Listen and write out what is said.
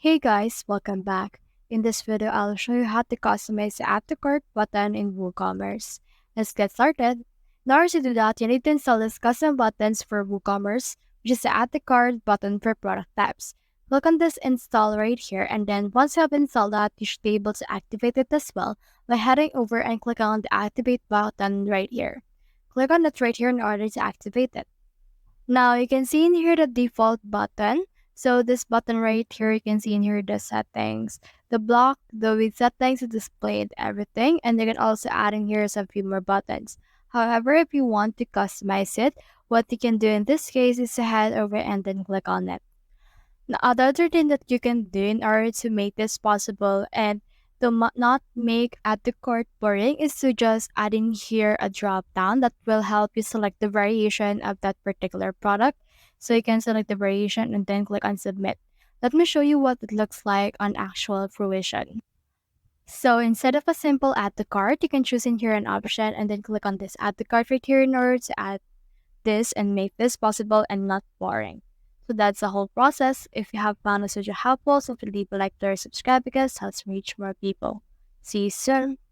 Hey guys, welcome back. In this video, I'll show you how to customize the Add to Cart button in WooCommerce. Let's get started. In order to do that, you need to install these custom buttons for WooCommerce, which is the Add to Cart button for product types. Click on this install right here, and then once you have installed that, you should be able to activate it as well by heading over and clicking on the Activate button right here. Click on it right here in order to activate it. Now you can see in here the default button. So this button right here, you can see in here the settings. The block, the with settings is displayed everything, and you can also add in here some few more buttons. However, if you want to customize it, what you can do in this case is to head over and then click on it. Now, the other thing that you can do in order to make this possible and to not make add to cart boring is to just add in here a drop down that will help you select the variation of that particular product. So you can select the variation and then click on submit. Let me show you what it looks like on actual fruition. So instead of a simple add to cart, you can choose in here an option and then click on this add to cart right here in order to add this and make this possible and not boring. So that's the whole process. If you have found this video helpful, so leave a like or subscribe because it helps reach more people. See you soon.